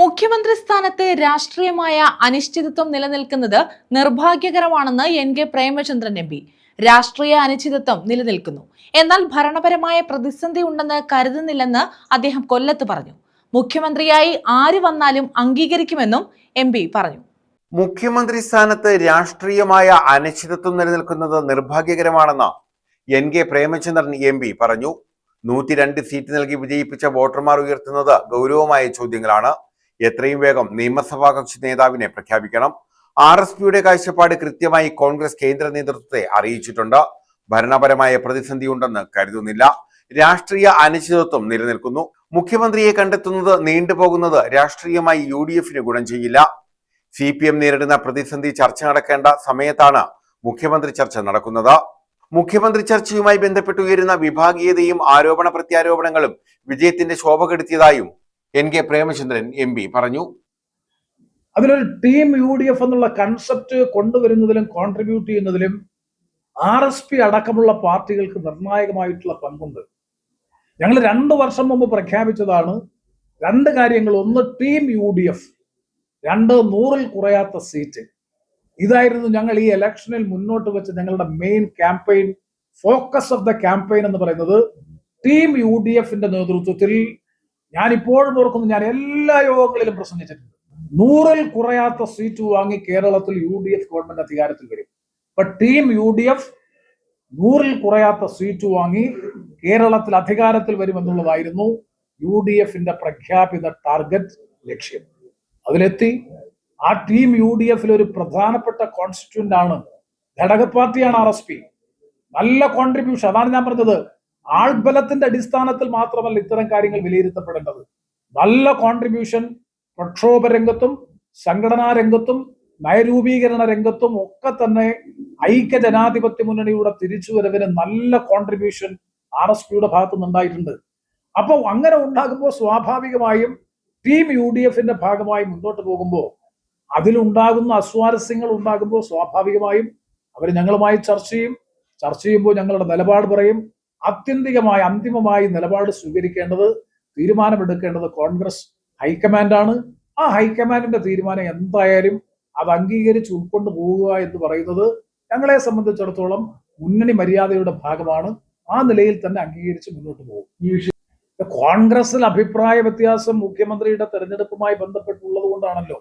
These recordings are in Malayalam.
മുഖ്യമന്ത്രി സ്ഥാനത്ത് രാഷ്ട്രീയമായ അനിശ്ചിതത്വം നിലനിൽക്കുന്നത് നിർഭാഗ്യകരമാണെന്ന് എൻ.കെ. പ്രേമചന്ദ്രൻ എം.പി. രാഷ്ട്രീയ അനിശ്ചിതത്വം നിലനിൽക്കുന്നു, എന്നാൽ ഭരണപരമായ പ്രതിസന്ധി ഉണ്ടെന്ന് കരുതുന്നില്ലെന്ന് അദ്ദേഹം കൊല്ലത്ത് പറഞ്ഞു. മുഖ്യമന്ത്രിയായി ആര് വന്നാലും അംഗീകരിക്കുമെന്നും എം.പി. പറഞ്ഞു. മുഖ്യമന്ത്രി സ്ഥാനത്ത് രാഷ്ട്രീയമായ അനിശ്ചിതത്വം നിലനിൽക്കുന്നത് നിർഭാഗ്യകരമാണെന്ന് എൻ.കെ. പ്രേമചന്ദ്രൻ എം.പി. പറഞ്ഞു. 102 സീറ്റ് നൽകി വിജയിപ്പിച്ച വോട്ടർമാർ ഉയർത്തുന്നത് ഗൗരവമായ ചോദ്യങ്ങളാണ്. എത്രയും വേഗം നിയമസഭാ കക്ഷി നേതാവിനെ പ്രഖ്യാപിക്കണം. RSPയുടെ കാഴ്ചപ്പാട് കൃത്യമായി കോൺഗ്രസ് കേന്ദ്ര നേതൃത്വത്തെ അറിയിച്ചിട്ടുണ്ട്. ഭരണപരമായ പ്രതിസന്ധിയുണ്ടെന്ന് കരുതുന്നില്ല. രാഷ്ട്രീയ അനിശ്ചിതത്വം നിലനിൽക്കുന്നു. മുഖ്യമന്ത്രിയെ കണ്ടെത്തുന്നത് നീണ്ടുപോകുന്നത് രാഷ്ട്രീയമായി UDFന് ഗുണം ചെയ്യില്ല. CPM നേരിടുന്ന പ്രതിസന്ധി ചർച്ച നടക്കേണ്ട സമയത്താണ് മുഖ്യമന്ത്രി ചർച്ച നടക്കുന്നത്. മുഖ്യമന്ത്രി ചർച്ചയുമായി ബന്ധപ്പെട്ട് ഉയരുന്ന വിഭാഗീയതയും ആരോപണ പ്രത്യാരോപണങ്ങളും വിജയത്തിന്റെ ശോഭ കെടുത്തിയതായും എൻ.കെ. പ്രേമചന്ദ്രൻ എം.പി. പറഞ്ഞു. അതിലൊരു ടീം UDF എന്നുള്ള കൺസെപ്റ്റ് കൊണ്ടുവരുന്നതിലും കോൺട്രിബ്യൂട്ട് ചെയ്യുന്നതിലും RSP അടക്കമുള്ള പാർട്ടികൾക്ക് നിർണായകമായിട്ടുള്ള പങ്കുണ്ട്. ഞങ്ങൾ 2 വർഷം മുമ്പ് പ്രഖ്യാപിച്ചതാണ് 2 കാര്യങ്ങൾ. ഒന്ന്, ടീം UDF. 2, 100-ൽ കുറയാത്ത സീറ്റ്. ഇതായിരുന്നു ഞങ്ങൾ ഈ ഇലക്ഷനിൽ മുന്നോട്ട് വെച്ച ഞങ്ങളുടെ main campaign. Focus of the campaign എന്ന് പറയുന്നത് ടീം UDFന്റെ നേതൃത്വത്തിൽ. ഞാൻ ഇപ്പോഴും ഓർക്കുന്നു, ഞാൻ എല്ലാ യോഗങ്ങളിലും പ്രസംഗിച്ചിട്ടുണ്ട്. 100-ൽ കുറയാത്ത സീറ്റ് വാങ്ങി കേരളത്തിൽ UDF ഗവൺമെന്റ് അധികാരത്തിൽ വരും. അപ്പൊ ടീം UDF 100-ൽ കുറയാത്ത സീറ്റ് വാങ്ങി കേരളത്തിൽ അധികാരത്തിൽ വരുമെന്നുള്ളതായിരുന്നു UDFന്റെ പ്രഖ്യാപിത ടാർഗറ്റ് ലക്ഷ്യം. അതിലെത്തി. ആ ടീം UDFൽ ഒരു പ്രധാനപ്പെട്ട കോൺസ്റ്റിറ്റ്യൂന്റ് ആണ്, ഘടക പാർട്ടിയാണ് RSP. നല്ല കോൺട്രിബ്യൂഷൻ. അതാണ് ഞാൻ പറഞ്ഞത്, ആൾബലത്തിന്റെ അടിസ്ഥാനത്തിൽ മാത്രമല്ല ഇത്തരം കാര്യങ്ങൾ വിലയിരുത്തപ്പെടേണ്ടത്. നല്ല കോൺട്രിബ്യൂഷൻ പ്രക്ഷോഭ രംഗത്തും സംഘടനാ രംഗത്തും നയരൂപീകരണ രംഗത്തും ഒക്കെ തന്നെ ഐക്യ ജനാധിപത്യ മുന്നണിയുടെ തിരിച്ചുവരവിന് നല്ല കോൺട്രിബ്യൂഷൻ RSPയുടെ ഭാഗത്തു നിന്നുണ്ടായിട്ടുണ്ട്. അപ്പോൾ അങ്ങനെ ഉണ്ടാകുമ്പോൾ സ്വാഭാവികമായും ടീം UDFന്റെ ഭാഗമായി മുന്നോട്ട് പോകുമ്പോൾ അതിലുണ്ടാകുന്ന അസ്വാരസ്യങ്ങൾ ഉണ്ടാകുമ്പോൾ സ്വാഭാവികമായും അവർ ഞങ്ങളുമായി ചർച്ച ചെയ്യുമ്പോൾ ഞങ്ങളുടെ നിലപാട് പറയും. അന്തിമമായി നിലപാട് സ്വീകരിക്കേണ്ടത്, തീരുമാനമെടുക്കേണ്ടത് കോൺഗ്രസ് ഹൈക്കമാൻഡാണ്. ആ ഹൈക്കമാൻഡിന്റെ തീരുമാനം എന്തായാലും അത് അംഗീകരിച്ച് ഉൾക്കൊണ്ടു പോവുക എന്ന് പറയുന്നത് ഞങ്ങളെ സംബന്ധിച്ചിടത്തോളം മുന്നണി മര്യാദയുടെ ഭാഗമാണ്. ആ നിലയിൽ തന്നെ അംഗീകരിച്ച് മുന്നോട്ട് പോകും. ഈ വിഷയം കോൺഗ്രസിൽ അഭിപ്രായ വ്യത്യാസം മുഖ്യമന്ത്രിയുടെ തെരഞ്ഞെടുപ്പുമായി ബന്ധപ്പെട്ടുള്ളത് കൊണ്ടാണല്ലോ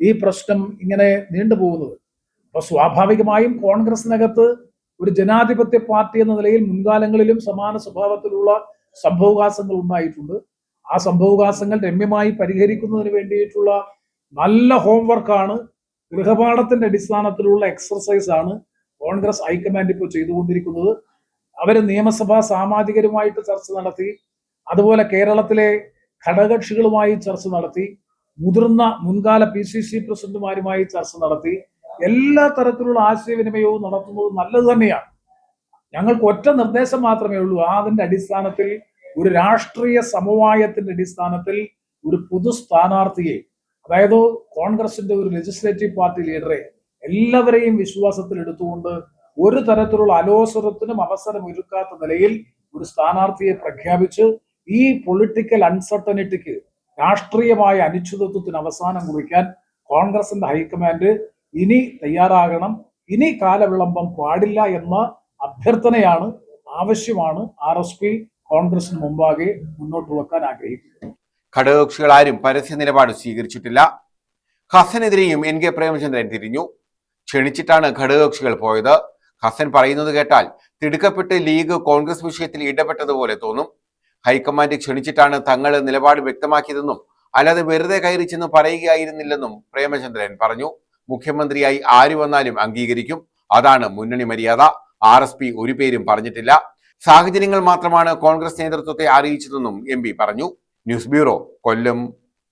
ഈ പ്രശ്നം ഇങ്ങനെ നീണ്ടുപോകുന്നത്. അപ്പൊ സ്വാഭാവികമായും കോൺഗ്രസിനകത്ത് ഒരു ജനാധിപത്യ പാർട്ടി എന്ന നിലയിൽ മുൻകാലങ്ങളിലും സമാന സ്വഭാവത്തിലുള്ള സംഭവവികാസങ്ങൾ ഉണ്ടായിട്ടുണ്ട്. ആ സംഭവവികാസങ്ങൾ രമ്യമായി പരിഹരിക്കുന്നതിന് വേണ്ടിയിട്ടുള്ള നല്ല ഹോംവർക്കാണ്, ഗൃഹപാഠത്തിന്റെ അടിസ്ഥാനത്തിലുള്ള എക്സർസൈസ് ആണ് കോൺഗ്രസ് ഹൈക്കമാൻഡ് ഇപ്പോൾ ചെയ്തുകൊണ്ടിരിക്കുന്നത്. അവര് നിയമസഭാ സാമാജികരുമായിട്ട് ചർച്ച നടത്തി, അതുപോലെ കേരളത്തിലെ ഘടകകക്ഷികളുമായി ചർച്ച നടത്തി, മുതിർന്ന മുൻകാല PCC പ്രസിഡന്റുമാരുമായി ചർച്ച നടത്തി. എല്ലാ തരത്തിലുള്ള ആശയവിനിമയവും നടത്തുന്നത് നല്ലത് തന്നെയാണ്. ഞങ്ങൾക്ക് ഒറ്റ നിർദ്ദേശം മാത്രമേ ഉള്ളൂ. അതിന്റെ അടിസ്ഥാനത്തിൽ ഒരു രാഷ്ട്രീയ സമവായത്തിന്റെ അടിസ്ഥാനത്തിൽ ഒരു പൊതു സ്ഥാനാർത്ഥിയെ, അതായത് കോൺഗ്രസിന്റെ ഒരു ലെജിസ്ലേറ്റീവ് പാർട്ടി ലീഡറെ എല്ലാവരെയും വിശ്വാസത്തിൽ എടുത്തുകൊണ്ട് ഒരു തരത്തിലുള്ള അലോസരത്തിനും അവസരം ഒരുക്കാത്ത നിലയിൽ ഒരു സ്ഥാനാർത്ഥിയെ പ്രഖ്യാപിച്ച് ഈ പൊളിറ്റിക്കൽ അൺസർട്ടനിറ്റിക്ക്, രാഷ്ട്രീയമായ അനിശ്ചിതത്വത്തിന് അവസാനം കുറിക്കാൻ കോൺഗ്രസിന്റെ ഹൈക്കമാൻഡ് ഇനി തയ്യാറാകണം. ഇനി കാലവിളംബം പാടില്ല എന്ന അഭ്യർത്ഥനയാണ്, ആവശ്യമാണ് RSP കോൺഗ്രസിന് മുമ്പാകെ മുന്നോട്ട് വെക്കാൻ ആഗ്രഹിക്കുന്നത്. ഘടകകക്ഷികൾ ആരും പരസ്യ നിലപാട് സ്വീകരിച്ചിട്ടില്ല. ഹസനെതിരെയും എൻ.കെ. പ്രേമചന്ദ്രൻ തിരിഞ്ഞു. ക്ഷണിച്ചിട്ടാണ് ഘടകകക്ഷികൾ പോയത്. ഹസൻ പറയുന്നത് കേട്ടാൽ തിടുക്കപ്പെട്ട് ലീഗ് കോൺഗ്രസ് വിഷയത്തിൽ ഇടപെട്ടതുപോലെ തോന്നും. ഹൈക്കമാൻഡ് ക്ഷണിച്ചിട്ടാണ് തങ്ങൾ നിലപാട് വ്യക്തമാക്കിയതെന്നും അല്ലാതെ വെറുതെ കയറി ചെന്ന് പറയുകയായിരുന്നില്ലെന്നും പ്രേമചന്ദ്രൻ പറഞ്ഞു. മുഖ്യമന്ത്രിയായി ആര് വന്നാലും അംഗീകരിക്കും, അതാണ് മുന്നണി മര്യാദ. RSP ഒരു പേരും പറഞ്ഞിട്ടില്ല. സാഹചര്യങ്ങൾ മാത്രമാണ് കോൺഗ്രസ് നേതൃത്വത്തെ അറിയിച്ചതെന്നും എം.പി. പറഞ്ഞു. ന്യൂസ് ബ്യൂറോ, കൊല്ലം.